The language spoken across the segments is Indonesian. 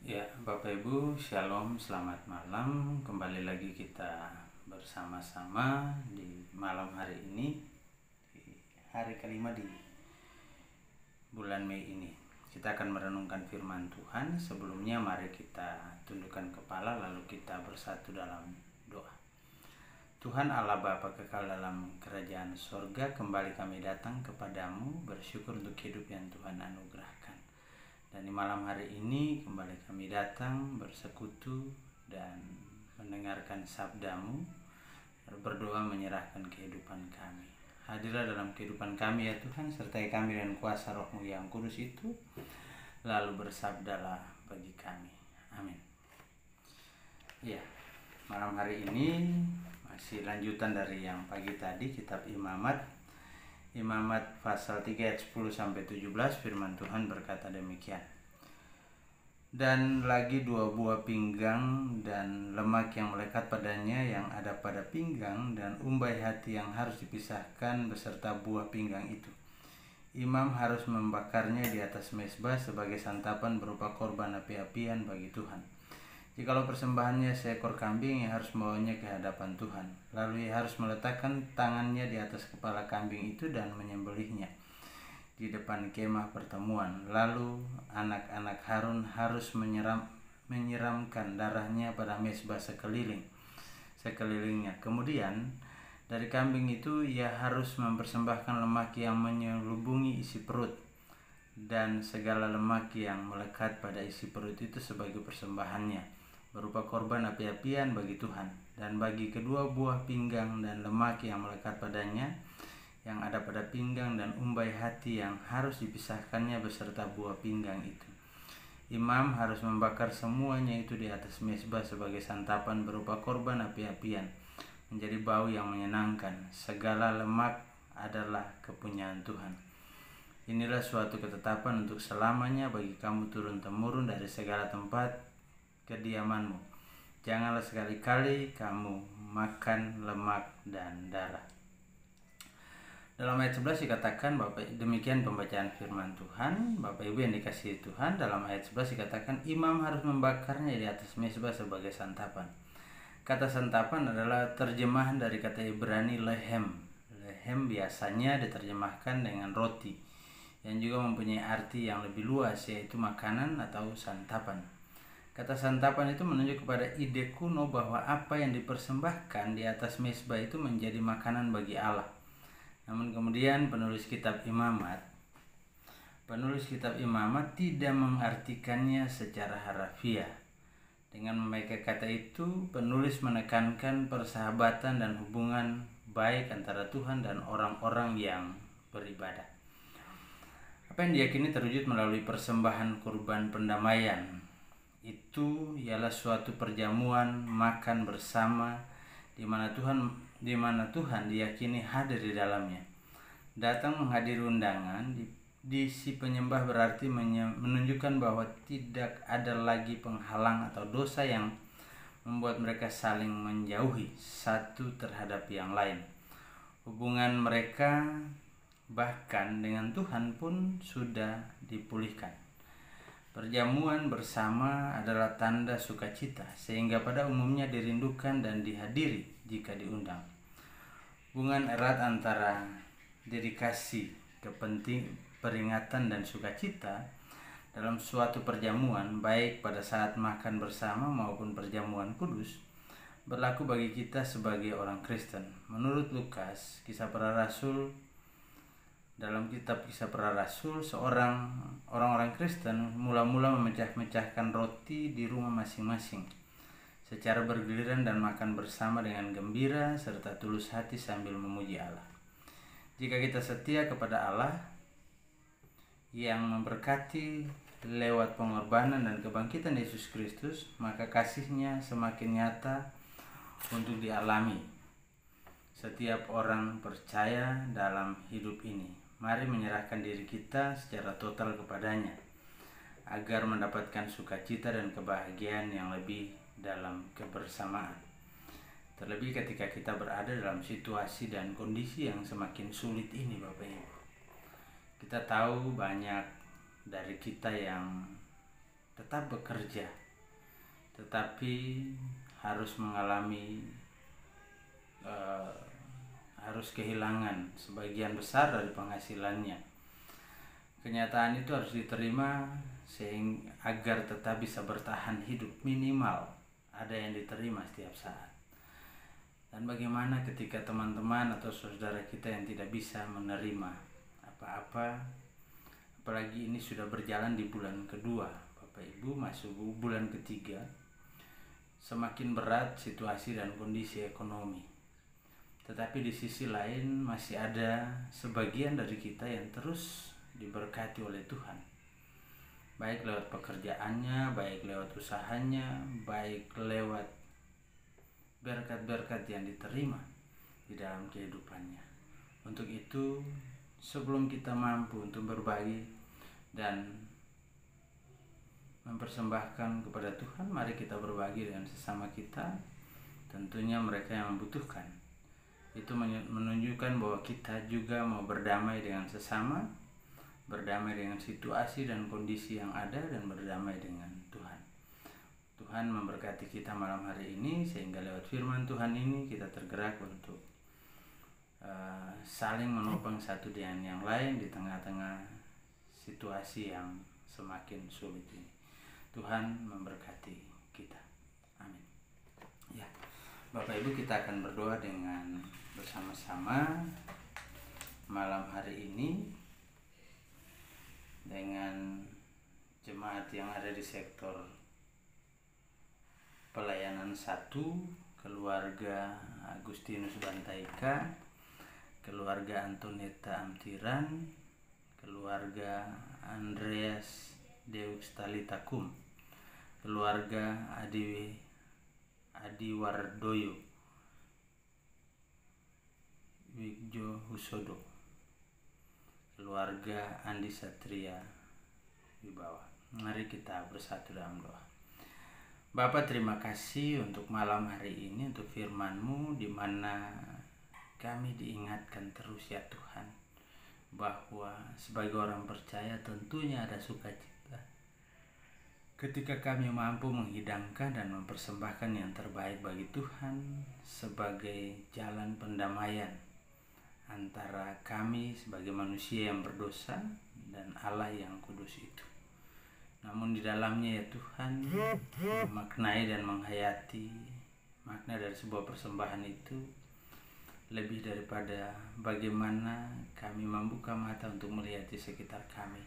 Ya, Bapak Ibu, Shalom, selamat malam. Kembali lagi kita bersama-sama di malam hari ini, di hari kelima di bulan Mei ini. Kita akan merenungkan firman Tuhan. Sebelumnya mari kita tundukkan kepala lalu kita bersatu dalam doa. Tuhan Allah Bapa kekal dalam kerajaan sorga, kembali kami datang kepadamu bersyukur untuk hidup yang Tuhan anugerahkan. Dan di malam hari ini kembali kami datang bersekutu dan mendengarkan sabdamu, berdoa menyerahkan kehidupan kami. Hadirlah dalam kehidupan kami ya Tuhan, sertai kami dengan kuasa Roh-Mu yang kudus itu, lalu bersabdalah bagi kami. Amin. Ya, malam hari ini masih lanjutan dari yang pagi tadi, kitab Imamat pasal 3 ayat 10-17, firman Tuhan berkata demikian. Dan lagi 2 buah pinggang dan lemak yang melekat padanya yang ada pada pinggang dan umbai hati yang harus dipisahkan beserta buah pinggang itu. Imam harus membakarnya di atas mezbah sebagai santapan berupa korban api-apian bagi Tuhan. Jikalau persembahannya seekor kambing, ia harus membawanya ke hadapan Tuhan. Lalu ia harus meletakkan tangannya di atas kepala kambing itu dan menyembelihnya di depan kemah pertemuan. Lalu anak-anak Harun harus menyiramkan darahnya pada mezbah sekelilingnya. Kemudian dari kambing itu ia harus mempersembahkan lemak yang menyelubungi isi perut dan segala lemak yang melekat pada isi perut itu sebagai persembahannya berupa korban api-apian bagi Tuhan. Dan bagi kedua buah pinggang dan lemak yang melekat padanya yang ada pada pinggang dan umbai hati yang harus dipisahkannya beserta buah pinggang itu, imam harus membakar semuanya itu di atas mezbah sebagai santapan berupa korban api-apian, menjadi bau yang menyenangkan. Segala lemak adalah kepunyaan Tuhan. Inilah suatu ketetapan untuk selamanya bagi kamu turun-temurun dari segala tempat kediamanmu. Janganlah sekali-kali kamu makan lemak dan darah. Dalam ayat 11 dikatakan, demikian pembacaan firman Tuhan. Bapak Ibu yang dikasihi Tuhan, dalam ayat 11 dikatakan imam harus membakarnya di atas mezbah sebagai santapan. Kata santapan adalah terjemahan dari kata Ibrani lehem. Lehem biasanya diterjemahkan dengan roti, yang juga mempunyai arti yang lebih luas, yaitu makanan atau santapan. Kata santapan itu menunjuk kepada ide kuno bahwa apa yang dipersembahkan di atas mezbah itu menjadi makanan bagi Allah. Namun kemudian penulis kitab Imamat tidak mengartikannya secara harafiah. Dengan memakai kata itu, penulis menekankan persahabatan dan hubungan baik antara Tuhan dan orang-orang yang beribadah. Apa yang diyakini terwujud melalui persembahan kurban pendamaian itu ialah suatu perjamuan makan bersama di mana Tuhan diyakini hadir di dalamnya. Datang menghadiri undangan di si penyembah berarti menunjukkan bahwa tidak ada lagi penghalang atau dosa yang membuat mereka saling menjauhi satu terhadap yang lain. Hubungan mereka bahkan dengan Tuhan pun sudah dipulihkan. Perjamuan bersama adalah tanda sukacita, sehingga pada umumnya dirindukan dan dihadiri jika diundang. Hubungan erat antara dedikasi, peringatan dan sukacita dalam suatu perjamuan, baik pada saat makan bersama maupun perjamuan kudus, berlaku bagi kita sebagai orang Kristen. Menurut Lukas, dalam kitab Kisah Para Rasul, orang-orang Kristen mula-mula memecah-mecahkan roti di rumah masing-masing secara bergiliran dan makan bersama dengan gembira serta tulus hati sambil memuji Allah. Jika kita setia kepada Allah yang memberkati lewat pengorbanan dan kebangkitan Yesus Kristus, maka kasih-Nya semakin nyata untuk dialami setiap orang percaya dalam hidup ini. Mari menyerahkan diri kita secara total kepadanya agar mendapatkan sukacita dan kebahagiaan yang lebih dalam kebersamaan. Terlebih ketika kita berada dalam situasi dan kondisi yang semakin sulit ini, Bapak Ibu. Kita tahu banyak dari kita yang tetap bekerja, tetapi harus mengalami harus kehilangan sebagian besar dari penghasilannya. Kenyataan itu harus diterima sehingga agar tetap bisa bertahan hidup, minimal ada yang diterima setiap saat. Dan bagaimana ketika teman-teman atau saudara kita yang tidak bisa menerima apa-apa, apalagi ini sudah berjalan di bulan kedua, Bapak Ibu, masuk bulan ketiga, semakin berat situasi dan kondisi ekonomi. Tetapi di sisi lain masih ada sebagian dari kita yang terus diberkati oleh Tuhan, baik lewat pekerjaannya, baik lewat usahanya, baik lewat berkat-berkat yang diterima di dalam kehidupannya. Untuk itu, sebelum kita mampu untuk berbagi dan mempersembahkan kepada Tuhan, mari kita berbagi dengan sesama kita, tentunya mereka yang membutuhkan. Itu menunjukkan bahwa kita juga mau berdamai dengan sesama, berdamai dengan situasi dan kondisi yang ada, dan berdamai dengan Tuhan. Tuhan memberkati kita malam hari ini, sehingga lewat firman Tuhan ini kita tergerak untuk saling menopang satu dengan yang lain di tengah-tengah situasi yang semakin sulit ini. Tuhan memberkati kita. Amin. Ya, Bapak Ibu, kita akan berdoa dengan bersama-sama malam hari ini dengan jemaat yang ada di sektor pelayanan 1, keluarga Agustinus Bantaika, keluarga Antoneta Amtiran, keluarga Andreas Deux Talitakum, keluarga Adi Wardoyo Wigjo Husodo, keluarga Andi Satria Wibawa. Mari kita bersatu dalam doa. Bapa, terima kasih untuk malam hari ini, untuk firman-Mu, di mana kami diingatkan terus ya Tuhan, bahwa sebagai orang percaya tentunya ada sukacita ketika kami mampu menghidangkan dan mempersembahkan yang terbaik bagi Tuhan sebagai jalan pendamaian antara kami sebagai manusia yang berdosa dan Allah yang kudus itu. Namun di dalamnya ya Tuhan, memaknai dan menghayati makna dari sebuah persembahan itu lebih daripada bagaimana kami membuka mata untuk melihat di sekitar kami,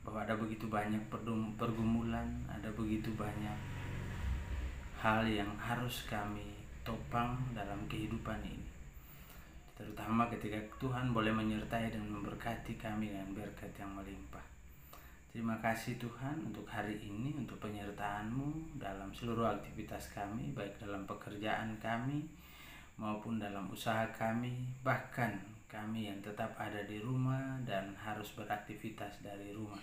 bahwa ada begitu banyak pergumulan, ada begitu banyak hal yang harus kami topang dalam kehidupan ini, terutama ketika Tuhan boleh menyertai dan memberkati kami dengan berkat yang melimpah. Terima kasih Tuhan untuk hari ini, untuk penyertaan-Mu dalam seluruh aktivitas kami, baik dalam pekerjaan kami maupun dalam usaha kami, bahkan kami yang tetap ada di rumah dan harus beraktivitas dari rumah.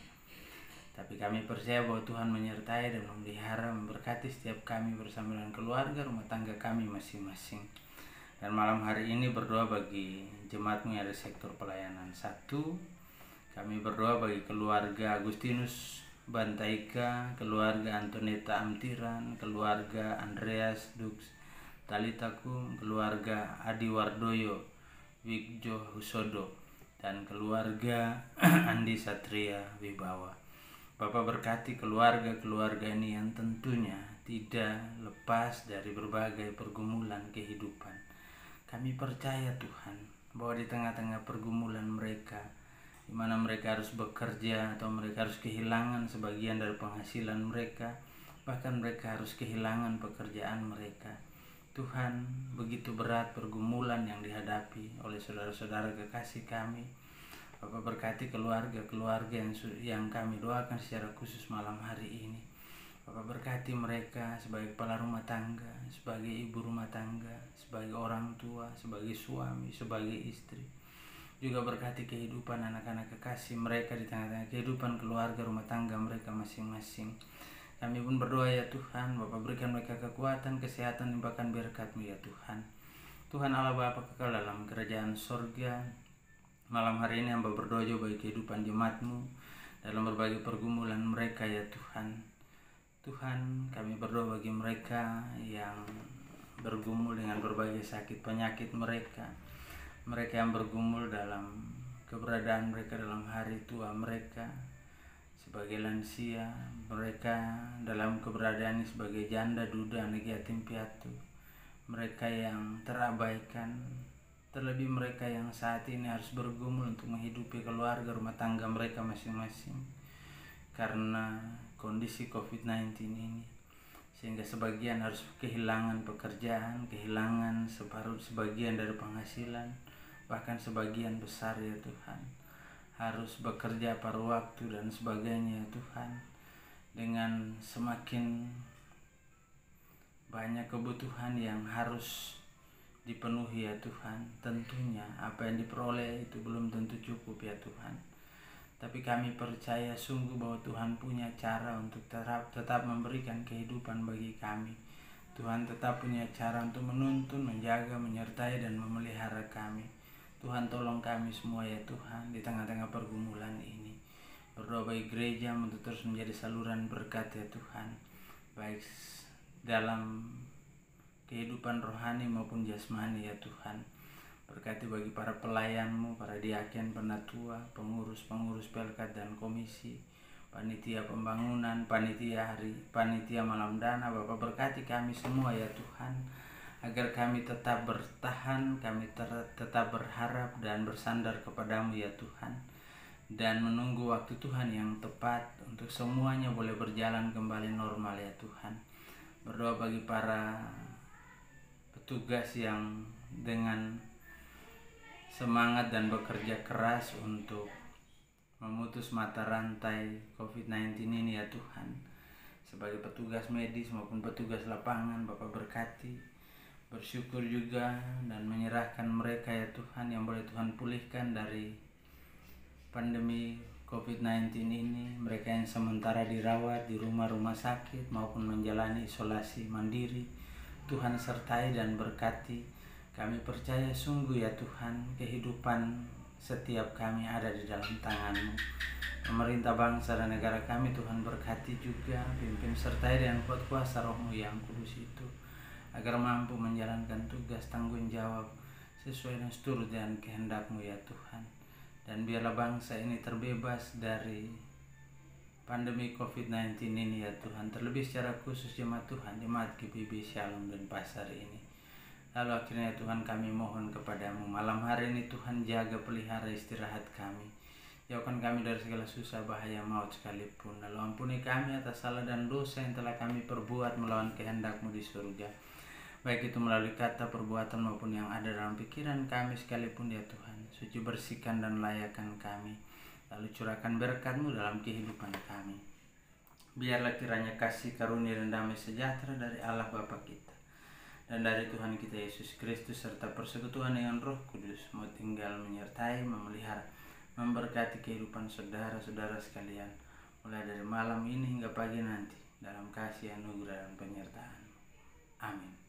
Tapi kami percaya bahwa Tuhan menyertai dan memelihara, memberkati setiap kami bersama dengan keluarga, rumah tangga kami masing-masing. Dan malam hari ini berdoa bagi jemaat-Mu yang ada di sektor pelayanan 1. Kami berdoa bagi keluarga Agustinus Bantaika, keluarga Antoneta Amtiran, keluarga Andreas Deux Talitakum, keluarga Adi Wardoyo Wigjo Husodo, dan keluarga Andi Satria Wibawa. Bapak berkati keluarga-keluarga ini yang tentunya tidak lepas dari berbagai pergumulan kehidupan. Kami percaya Tuhan bahwa di tengah-tengah pergumulan mereka, di mana mereka harus bekerja atau mereka harus kehilangan sebagian dari penghasilan mereka, bahkan mereka harus kehilangan pekerjaan mereka. Tuhan, begitu berat pergumulan yang dihadapi oleh saudara-saudara kekasih kami. Bapak berkati keluarga-keluarga yang kami doakan secara khusus malam hari ini. Bapak berkati mereka sebagai kepala rumah tangga, sebagai ibu rumah tangga, sebagai orang tua, sebagai suami, sebagai istri. Juga berkati kehidupan anak-anak kekasih mereka di tengah-tengah kehidupan keluarga rumah tangga mereka masing-masing. Kami pun berdoa ya Tuhan, Bapak berikan mereka kekuatan, kesehatan, limpahkan berkat-Mu ya Tuhan. Tuhan Allah Bapa kekal dalam kerajaan sorga. Malam hari ini hamba berdoa juga bagi kehidupan jemaat-Mu dalam berbagai pergumulan mereka ya Tuhan. Tuhan, kami berdoa bagi mereka yang bergumul dengan berbagai sakit penyakit mereka yang bergumul dalam keberadaan mereka dalam hari tua mereka sebagai lansia, mereka dalam keberadaan sebagai janda, duda, anak yatim piatu, mereka yang terabaikan, terlebih mereka yang saat ini harus bergumul untuk menghidupi keluarga rumah tangga mereka masing-masing karena kondisi COVID-19 ini, sehingga sebagian harus kehilangan pekerjaan, kehilangan sebagian dari penghasilan, bahkan sebagian besar ya Tuhan harus bekerja paruh waktu dan sebagainya ya Tuhan. Dengan semakin banyak kebutuhan yang harus dipenuhi ya Tuhan, tentunya apa yang diperoleh itu belum tentu cukup ya Tuhan. Tapi kami percaya sungguh bahwa Tuhan punya cara untuk tetap memberikan kehidupan bagi kami. Tuhan tetap punya cara untuk menuntun, menjaga, menyertai dan memelihara kami. Tuhan tolong kami semua ya Tuhan di tengah-tengah pergumulan ini. Berdoa bagi gereja untuk terus menjadi saluran berkat ya Tuhan, baik dalam kehidupan rohani maupun jasmani ya Tuhan. Berkati bagi para pelayan-Mu, para diaken, penatua, pengurus-pengurus pelkat dan komisi, panitia pembangunan, panitia malam dana. Bapa, berkati kami semua ya Tuhan, agar kami tetap bertahan, kami tetap berharap dan bersandar kepadamu ya Tuhan, dan menunggu waktu Tuhan yang tepat untuk semuanya boleh berjalan kembali normal ya Tuhan. Berdoa bagi para petugas yang dengan semangat dan bekerja keras untuk memutus mata rantai COVID-19 ini ya Tuhan, sebagai petugas medis maupun petugas lapangan. Bapak berkati, bersyukur juga dan menyerahkan mereka ya Tuhan yang boleh Tuhan pulihkan dari pandemi COVID-19 ini, mereka yang sementara dirawat di rumah-rumah sakit maupun menjalani isolasi mandiri. Tuhan sertai dan berkati. Kami percaya sungguh ya Tuhan, kehidupan setiap kami ada di dalam tangan-Mu. Pemerintah bangsa dan negara kami Tuhan berkati juga, pimpin sertai dengan kuat kuasa Roh-Mu yang kudus itu, agar mampu menjalankan tugas tanggung jawab sesuai dengan seturut dan kehendak-Mu ya Tuhan. Dan biarlah bangsa ini terbebas dari pandemi COVID-19 ini ya Tuhan, terlebih secara khusus jemaat Tuhan, jemaat GPB Shalom dan Pasar ini. Lalu akhirnya Tuhan kami mohon kepadamu malam hari ini Tuhan, jaga pelihara istirahat kami, jauhkan kami dari segala susah bahaya maut sekalipun. Lalu ampuni kami atas salah dan dosa yang telah kami perbuat melawan kehendak-Mu di surga, baik itu melalui kata, perbuatan maupun yang ada dalam pikiran kami sekalipun ya Tuhan. Suci, bersihkan dan layakkan kami, lalu curahkan berkat-Mu dalam kehidupan kami. Biarlah kiranya kasih karunia dan damai sejahtera dari Allah Bapa kita dan dari Tuhan kita Yesus Kristus serta persekutuan dengan Roh Kudus mau tinggal menyertai, memelihara, memberkati kehidupan saudara-saudara sekalian, mulai dari malam ini hingga pagi nanti, dalam kasih, anugerah dan penyertaan. Amin.